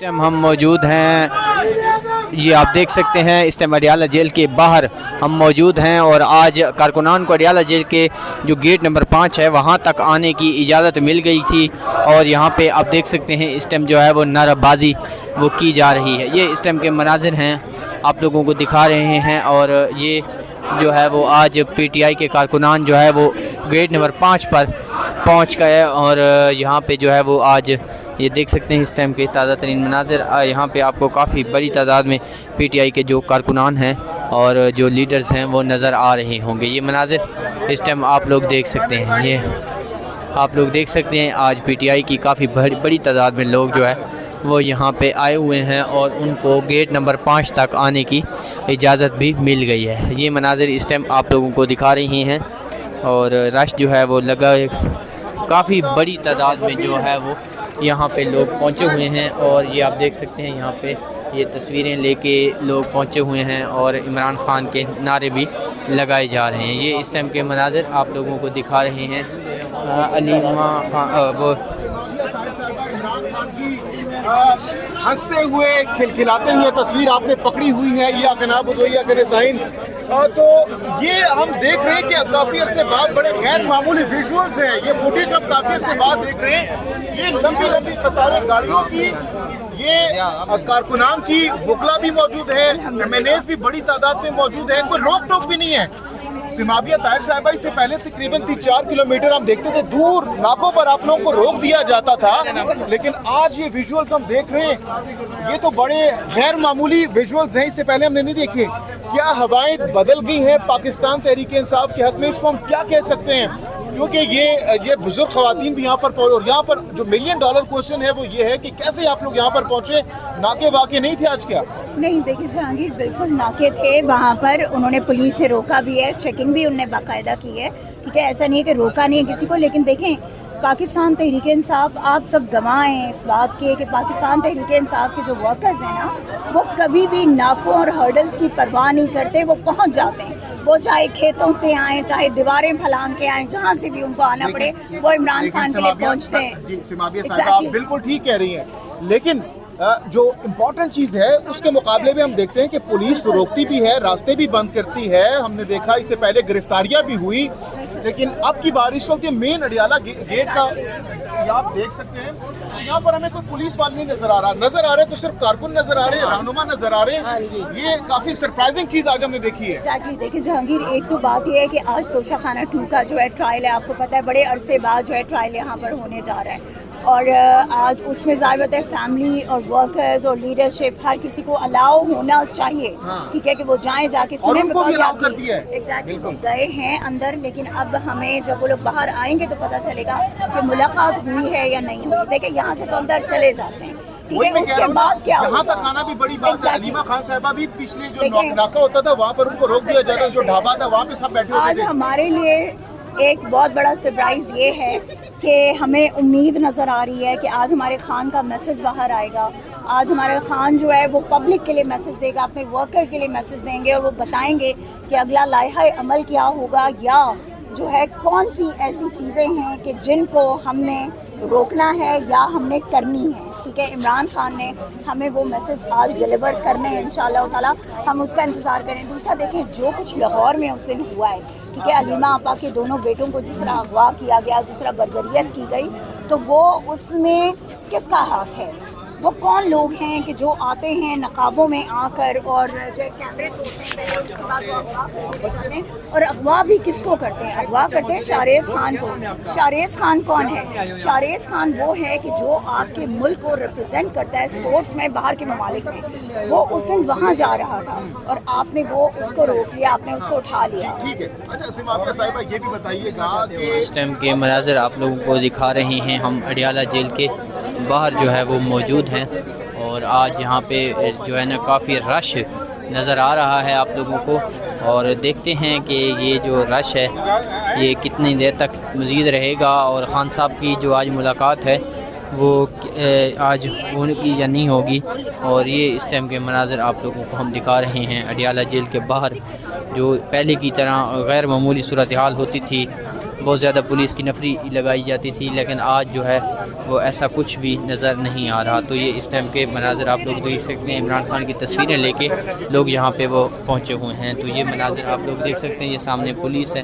Time हम मौजूद हैं, ये आप देख सकते हैं इस टाइम अडियाला जेल के बाहर हम मौजूद हैं और आज कारकुनान को अडियाला जेल के जो गेट नंबर 5 है वहाँ तक आने की इजाज़त मिल गई थी और यहाँ पे आप देख सकते हैं इस टाइम जो है वो नाराबाजी वो की जा रही है। ये इस टाइम के मनाजिर हैं, आप लोगों को दिखा रहे हैं और ये जो है वो आज PTI के कारकुनान जो है वो गेट नंबर 5 पर पहुँच गए और यहाँ पे जो है वो आज ये देख सकते हैं इस टाइम के ताज़ा तरीन मनाजिर। यहाँ पे आपको काफ़ी बड़ी तादाद में PTI के जो कारकुनान हैं और जो लीडर्स हैं वो नज़र आ रहे होंगे। ये मनाजिर इस टाइम आप लोग देख सकते हैं, ये आप लोग देख सकते हैं आज PTI की काफ़ी बड़ी तादाद में लोग जो है वो यहाँ पे आए हुए हैं और उनको गेट नंबर 5 तक आने की इजाज़त भी मिल गई है। ये मनाजिर इस टाइम आप लोगों को दिखा रही हैं और रश जो है वो लगा, काफ़ी बड़ी तादाद में जो है वो यहाँ पे लोग पहुँचे हुए हैं और ये आप देख सकते हैं यहाँ पे ये तस्वीरें लेके लोग पहुँचे हुए हैं और इमरान खान के नारे भी लगाए जा रहे हैं। ये इस टाइम के मनाजिर आप लोगों को दिखा रहे हैं। अलीमा खान वो हंसते हुए खिलखिलाते हुए तस्वीर आपने पकड़ी हुई है, या तो ये हम देख रहे हैं कि काफ़ी अरसे बाद बड़े गैर मामूली विजुअल्स हैं। ये फुटेज हम काफ़ी अरसे बाद देख रहे हैं। ये लंबी लंबी कतारें गाड़ियों की, ये कारकुनान की वकला भी मौजूद है, MNAs भी बड़ी तादाद में मौजूद है, कोई रोक टोक भी नहीं है। सिमाबिया ताहिर साहिबा इससे पहले तकरीबन 3-4 किलोमीटर हम देखते थे दूर नाकों पर आप लोगों को रोक दिया जाता था, लेकिन आज ये विजुअल्स हम देख रहे हैं, ये तो बड़े गैर मामूली विजुअल्स हैं, इससे पहले हमने नहीं देखे। क्या हवाएं बदल गई हैं पाकिस्तान तहरीक इंसाफ के हक में, इसको हम क्या कह सकते हैं? क्योंकि ये बुजुर्ग खवातीन भी यहाँ पर पहुँचे और यहाँ पर जो $1 मिलियन क्वेश्चन है वो ये है कि कैसे आप लोग यहाँ पर पहुँचे? नाके वाके नहीं थे आज? क्या नहीं, देखिए जहांगीर, बिल्कुल नाके थे वहाँ पर, उन्होंने पुलिस से रोका भी है, चेकिंग भी उन्होंने बाकायदा की है, ठीक है, ऐसा नहीं है कि रोका नहीं है किसी को। लेकिन देखें पाकिस्तान तहरीक इंसाफ, आप सब गवाह हैं इस बात के कि पाकिस्तान तहरीक इंसाफ के जो वर्कर्स हैं ना, वो कभी भी नाकों और हर्डल्स की परवाह नहीं करते, वो पहुंच जाते हैं। वो चाहे खेतों से आएँ, चाहे दीवारें फैलान के आएँ, जहाँ से भी उनको आना पड़े वो इमरान खान के लिए पहुँचते हैं। जी सिमाबिया साहब, आप बिल्कुल ठीक कह रही हैं, लेकिन जो इम्पोर्टेंट चीज़ है उसके मुकाबले में हम देखते हैं कि पुलिस रोकती भी है, रास्ते भी बंद करती है। हमने देखा इससे पहले गिरफ्तारियां भी हुई, लेकिन अब की बार इस वक्त ये मेन अडियाला गेट का आप देख सकते हैं, यहाँ पर हमें कोई पुलिस वाला नहीं नजर आ रहा। नजर आ रहे तो सिर्फ कारकुन नजर आ रहे हैं, रहनुमा नजर आ रहे हैं। ये काफी सरप्राइजिंग चीज आज हमने देखी है। एग्जैक्टली, देखिए जहांगीर, एक तो बात ये है कि आज तोशा खाना 2 का जो है ट्रायल है, आपको पता है बड़े अरसे बाद जो है ट्रायल यहाँ पर होने जा रहा है और आज उसमें ज़ाहिर बात है फैमिली और वर्कर्स और लीडरशिप हर किसी को अलाउ होना चाहिए, ठीक है, कि वो जाएं, जाके सुने। एग्जैक्टली, गए हैं अंदर, लेकिन अब हमें जब वो लोग बाहर आएंगे तो पता चलेगा कि मुलाकात हुई है या नहीं हुई। देखिए यहाँ से तो अंदर चले जाते हैं, ठीक है, उसके बाद क्या यहाँ तक आना भी बड़ी बात है। अलीमा खान साहिबा भी पिछले जो नाका होता था वहाँ पर उनको रोक दिया जाता था, जो ढाबा था वहाँ पे सब बैठे होते थे। आज हमारे लिए एक बहुत बड़ा सरप्राइज़ ये है कि हमें उम्मीद नज़र आ रही है कि आज हमारे खान का मैसेज बाहर आएगा। आज हमारा खान जो है वो पब्लिक के लिए मैसेज देगा, अपने वर्कर के लिए मैसेज देंगे और वो बताएंगे कि अगला लाइहा अमल क्या होगा, या जो है कौन सी ऐसी चीज़ें हैं कि जिनको हमने रोकना है या हमने करनी है, ठीक है। इमरान खान ने हमें वो मैसेज आज डिलीवर करने हैं इंशाअल्लाह ताला, हम उसका इंतज़ार करें। दूसरा देखें जो कुछ लाहौर में उस दिन हुआ है, ठीक है, अलीमा आपा के दोनों बेटों को जिस तरह अगवा किया गया, जिस तरह बर्बरियत की गई, तो वो उसमें किसका हाथ है? वो कौन लोग हैं कि जो आते हैं नकाबों में आकर और जो कैमरे तोड़ते हैं, उसके बाद वो अगवा करते हैं, और अगवा भी किसको करते हैं? अगवा करते हैं शाहरेज़ खान को। शाहरेज़ खान कौन है? शाहरेज़ खान वो है कि जो आपके मुल्क को रिप्रेजेंट करता है स्पोर्ट्स में बाहर के ममालिक में। वो उस दिन वहाँ जा रहा था और आपने वो उसको रोक लिया, आपने उसको उठा लिया। ठीक है, अच्छा सिमाबिया साहिबा ये भी बताइएगा कि इस टाइम के मनाज़िर आप लोगों को दिखा रहे हैं, हम अडियाला जेल के बाहर जो है वो मौजूद हैं और आज यहाँ पे जो है ना काफ़ी रश नज़र आ रहा है आप लोगों को, और देखते हैं कि ये जो रश है ये कितनी देर तक मज़ीद रहेगा और ख़ान साहब की जो आज मुलाकात है वो आज उनकी या नहीं होगी। और ये इस टाइम के मनाज़िर आप लोगों को हम दिखा रहे हैं अडियाला जेल के बाहर, जो पहले की तरह गैर मामूली सूरत हाल होती थी بہت زیادہ پولیس کی نفری لگائی جاتی تھی، لیکن آج جو ہے وہ ایسا کچھ بھی نظر نہیں آ رہا۔ تو یہ اس ٹائم کے مناظر آپ لوگ دیکھ سکتے ہیں، عمران خان کی تصویریں لے کے لوگ یہاں پہ وہ پہنچے ہوئے ہیں۔ تو یہ مناظر آپ لوگ دیکھ سکتے ہیں، یہ سامنے پولیس ہے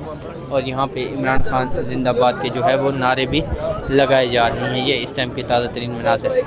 اور یہاں پہ عمران خان زندہ باد کے جو ہے وہ نعرے بھی لگائے جا رہے ہیں۔ یہ اس ٹائم کے تازہ ترین مناظر ہیں۔